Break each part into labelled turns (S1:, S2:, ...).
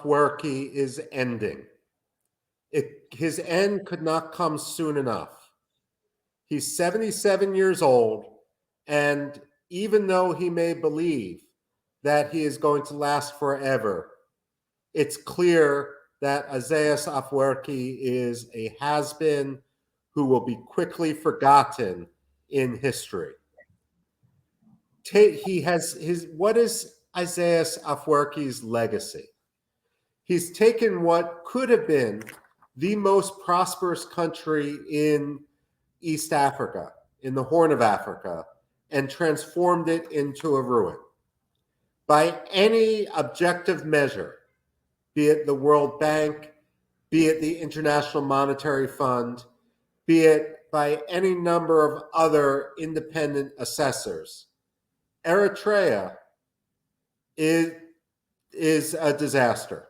S1: Afwerki is ending. His end could not come soon enough. He's 77 years old, and even though he may believe that he is going to last forever, it's clear that Isaias Afwerki is a has-been who will be quickly forgotten in history. What is Isaias Afwerki's legacy? He's taken what could have been the most prosperous country in East Africa, in the Horn of Africa, and transformed it into a ruin. By any objective measure, be it the World Bank, be it the International Monetary Fund, be it by any number of other independent assessors, Eritrea is a disaster.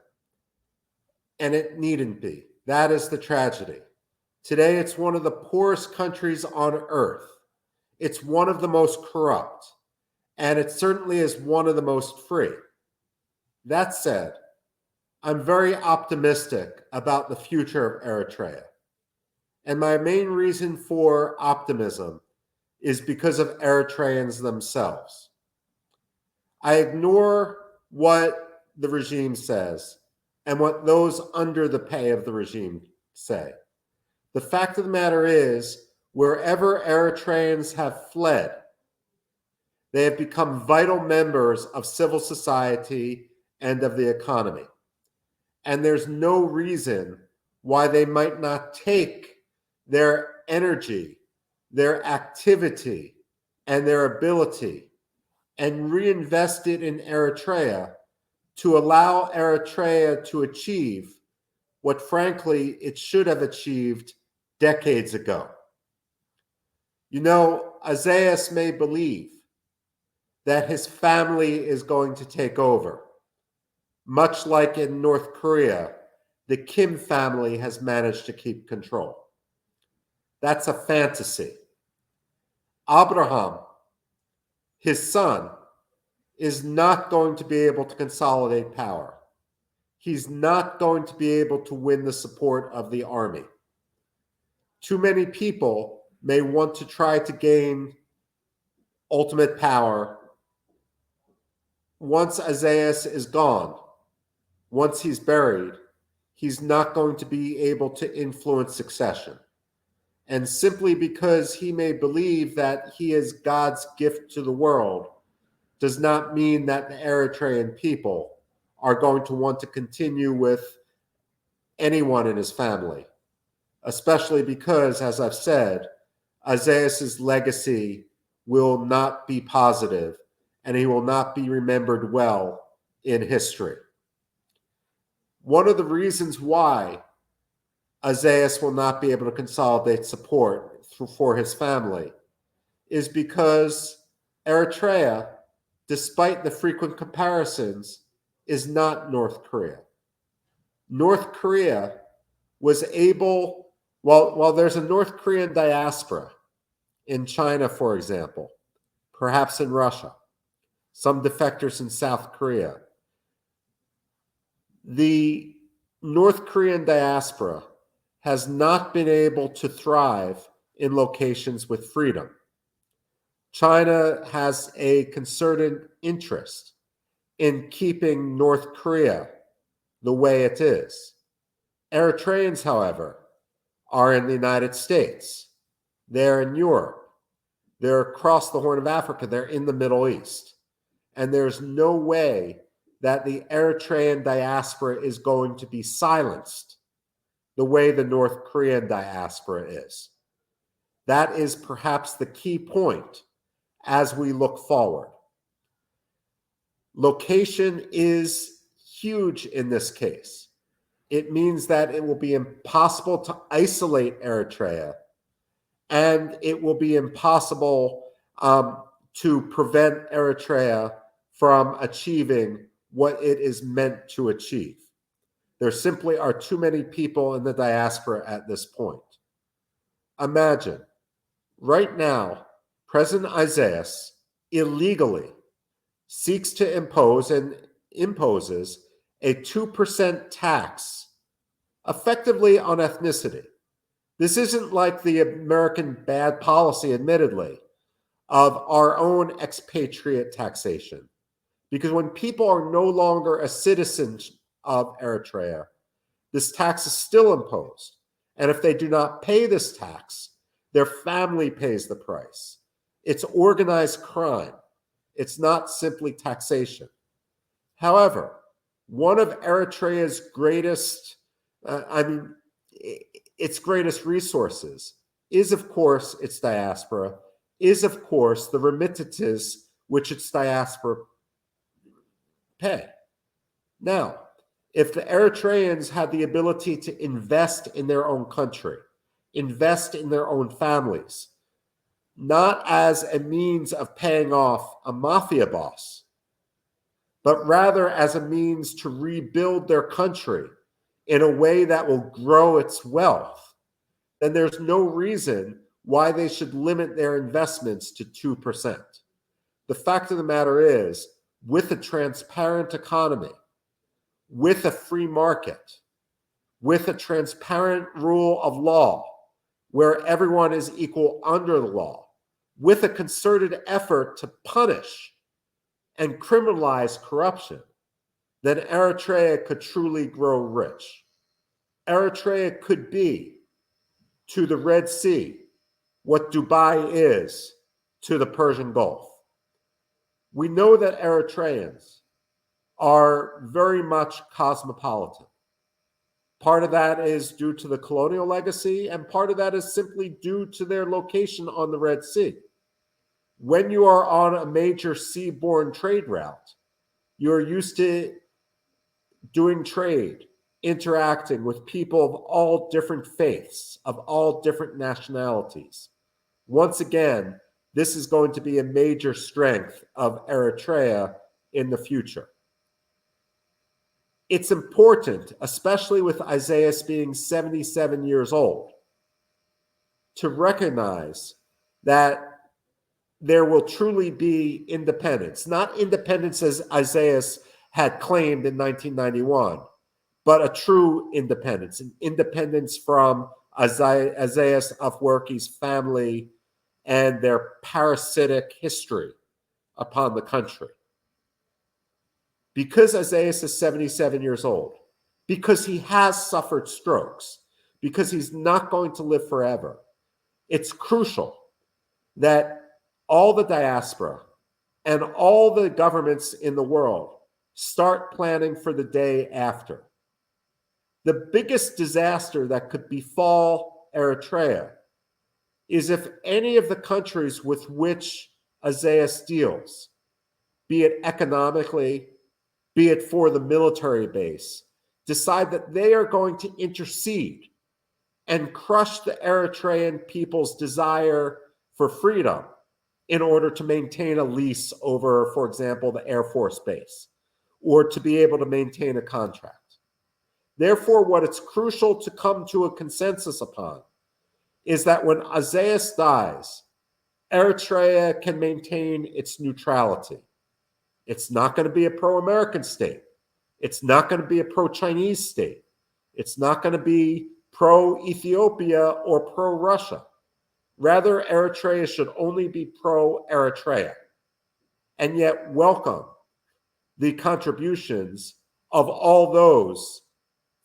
S1: And it needn't be. That is the tragedy. Today, it's one of the poorest countries on earth. It's one of the most corrupt. And it certainly is one of the most free. That said, I'm very optimistic about the future of Eritrea. And my main reason for optimism is because of Eritreans themselves. I ignore what the regime says and what those under the pay of the regime say. The fact of the matter is, wherever Eritreans have fled, they have become vital members of civil society and of the economy. And there's no reason why they might not take their energy, their activity, and their ability and reinvest it in Eritrea to allow Eritrea to achieve what, frankly, it should have achieved decades ago. You know, Isaias may believe that his family is going to take over. Much like in North Korea, the Kim family has managed to keep control. That's a fantasy. Abraham, his son, is not going to be able to consolidate power. He's not going to be able to win the support of the army. Too many people may want to try to gain ultimate power once Isaias is gone. Once he's buried, he's not going to be able to influence succession. And simply because he may believe that he is God's gift to the world does not mean that the Eritrean people are going to want to continue with anyone in his family, especially because, as I've said, Isaias's legacy will not be positive and he will not be remembered well in history. One of the reasons why Isaias will not be able to consolidate support for his family is because Eritrea, despite the frequent comparisons, is not North Korea. North Korea was able, while there's a North Korean diaspora in China, for example, perhaps in Russia, some defectors in South Korea, the North Korean diaspora has not been able to thrive in locations with freedom. China has a concerted interest in keeping North Korea the way it is. Eritreans, however, are in the United States. They're in Europe. They're across the Horn of Africa. They're in the Middle East. And there's no way that the Eritrean diaspora is going to be silenced the way the North Korean diaspora is. That is perhaps the key point as we look forward. Location is huge in this case. It means that it will be impossible to isolate Eritrea, and it will be impossible to prevent Eritrea from achieving what it is meant to achieve. There simply are too many people in the diaspora at this point. Imagine, right now, President Isaias illegally seeks to impose and imposes a 2% tax effectively on ethnicity. This isn't like the American bad policy, admittedly, of our own expatriate taxation. Because when people are no longer a citizen of Eritrea, this tax is still imposed. And if they do not pay this tax, their family pays the price. It's organized crime. It's not simply taxation. However, one of Eritrea's greatest, its greatest resources is, of course, its diaspora, is, of course, the remittances which its diaspora pay. Now, if the Eritreans had the ability to invest in their own country, invest in their own families, not as a means of paying off a mafia boss, but rather as a means to rebuild their country in a way that will grow its wealth, then there's no reason why they should limit their investments to 2%. The fact of the matter is, with a transparent economy, with a free market, with a transparent rule of law, where everyone is equal under the law, with a concerted effort to punish and criminalize corruption, then Eritrea could truly grow rich. Eritrea could be to the Red Sea what Dubai is to the Persian Gulf. We know that Eritreans are very much cosmopolitan. Part of that is due to the colonial legacy, and part of that is simply due to their location on the Red Sea. When you are on a major seaborne trade route, you're used to doing trade, interacting with people of all different faiths, of all different nationalities. Once again, this is going to be a major strength of Eritrea in the future. It's important, especially with Isaias being 77 years old, to recognize that there will truly be independence. Not independence as Isaias had claimed in 1991, but a true independence, an independence from Isaias Afwerki's family and their parasitic history upon the country. Because Isaias is 77 years old, because he has suffered strokes, because he's not going to live forever, it's crucial that all the diaspora and all the governments in the world start planning for the day after. The biggest disaster that could befall Eritrea is if any of the countries with which Isaias deals, be it economically, be it for the military base, decide that they are going to intercede and crush the Eritrean people's desire for freedom in order to maintain a lease over, for example, the Air Force Base, or to be able to maintain a contract. Therefore, what it's crucial to come to a consensus upon is that when Isaias dies, Eritrea can maintain its neutrality. It's not going to be a pro-American state. It's not going to be a pro-Chinese state. It's not going to be pro-Ethiopia or pro-Russia. Rather, Eritrea should only be pro-Eritrea, and yet welcome the contributions of all those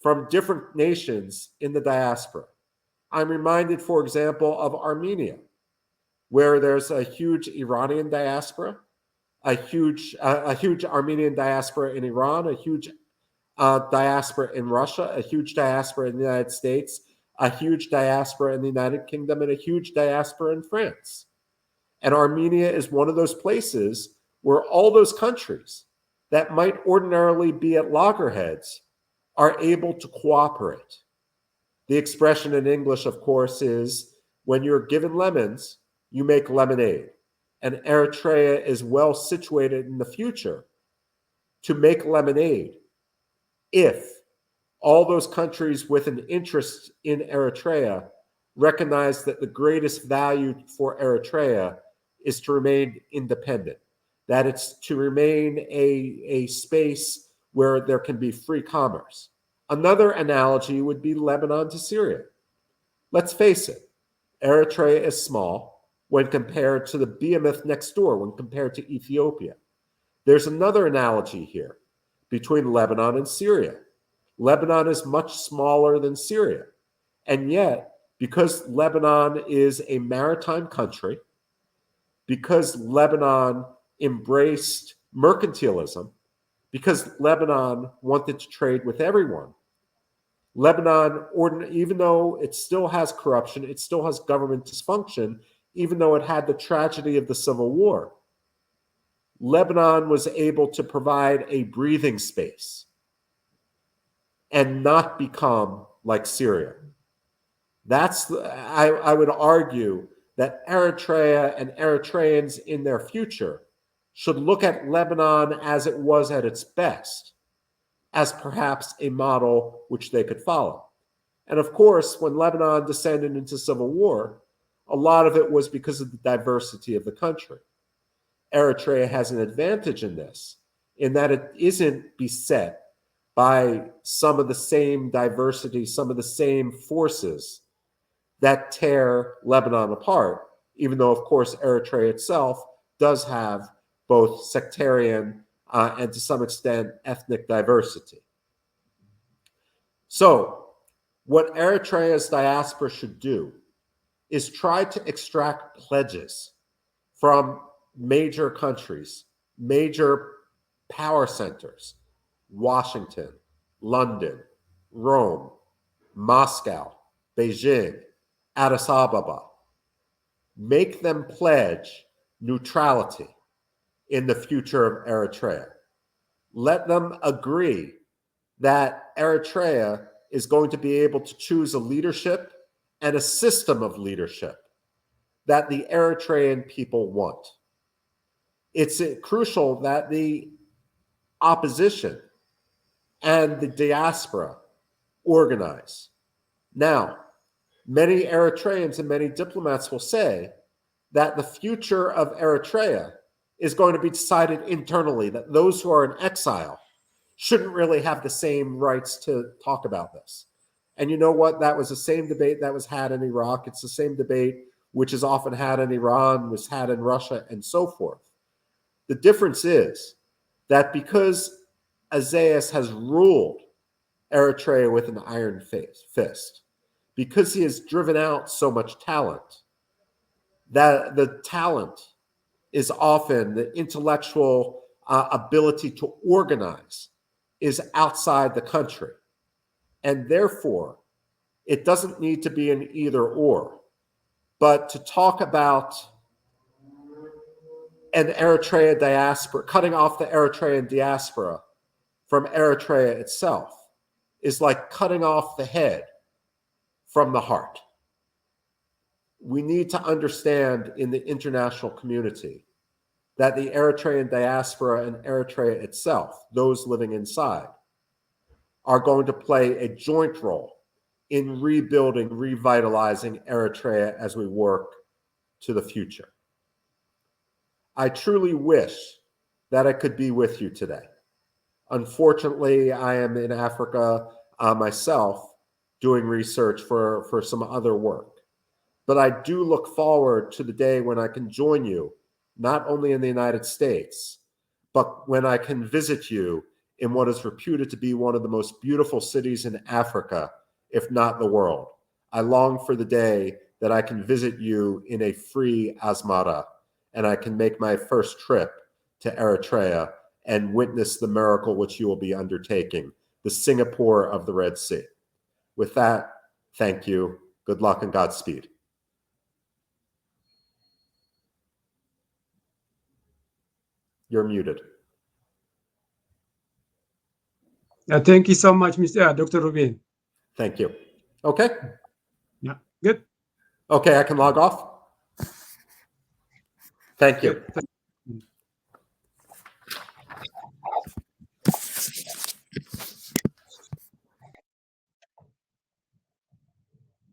S1: from different nations in the diaspora. I'm reminded, for example, of Armenia, where there's a huge Iranian diaspora, a huge Armenian diaspora in Iran, a huge diaspora in Russia, a huge diaspora in the United States, a huge diaspora in the United Kingdom, and a huge diaspora in France. And Armenia is one of those places where all those countries that might ordinarily be at loggerheads are able to cooperate. The expression in English, of course, is when you're given lemons, you make lemonade. And Eritrea is well situated in the future to make lemonade if all those countries with an interest in Eritrea recognize that the greatest value for Eritrea is to remain independent, that it's to remain a space where there can be free commerce. Another analogy would be Lebanon to Syria. Let's face it, Eritrea is small when compared to the behemoth next door, when compared to Ethiopia. There's another analogy here between Lebanon and Syria. Lebanon is much smaller than Syria. And yet, because Lebanon is a maritime country, because Lebanon embraced mercantilism, because Lebanon wanted to trade with everyone, Lebanon, even though it still has corruption, it still has government dysfunction, even though it had the tragedy of the Civil War, Lebanon was able to provide a breathing space and not become like Syria. I would argue that Eritrea and Eritreans in their future should look at Lebanon as it was at its best, as perhaps a model which they could follow. And of course, when Lebanon descended into civil war, a lot of it was because of the diversity of the country. Eritrea has an advantage in this, in that it isn't beset by some of the same diversity, some of the same forces that tear Lebanon apart, even though, of course, Eritrea itself does have both sectarian and to some extent ethnic diversity. So what Eritrea's diaspora should do is try to extract pledges from major countries, major power centers, Washington, London, Rome, Moscow, Beijing, Addis Ababa. Make them pledge neutrality in the future of Eritrea. Let them agree that Eritrea is going to be able to choose a leadership and a system of leadership that the Eritrean people want. It's crucial that the opposition and the diaspora organize. Now, many Eritreans and many diplomats will say that the future of Eritrea is going to be decided internally, that those who are in exile shouldn't really have the same rights to talk about this. And you know what? That was the same debate that was had in Iraq. It's the same debate which is often had in Iran, was had in Russia, and so forth. The difference is that because Isaias has ruled Eritrea with an iron fist, because he has driven out so much talent, that the talent is often the intellectual ability to organize is outside the country. And therefore, it doesn't need to be an either or, but to talk about an Eritrea diaspora, cutting off the Eritrean diaspora from Eritrea itself, is like cutting off the head from the heart. We need to understand in the international community that the Eritrean diaspora and Eritrea itself, those living inside, are going to play a joint role in rebuilding, revitalizing Eritrea as we work to the future. I truly wish that I could be with you today. Unfortunately, I am in Africa myself doing research for some other work. But I do look forward to the day when I can join you, not only in the United States, but when I can visit you in what is reputed to be one of the most beautiful cities in Africa, if not the world. I long for the day that I can visit you in a free Asmara, and I can make my first trip to Eritrea and witness the miracle which you will be undertaking, the Singapore of the Red Sea. With that, thank you, good luck, and Godspeed. You're muted.
S2: Thank you so much, Dr. Rubin.
S1: Thank you. Okay.
S2: Yeah, good.
S1: Okay, I can log off. Thank you.
S2: Good.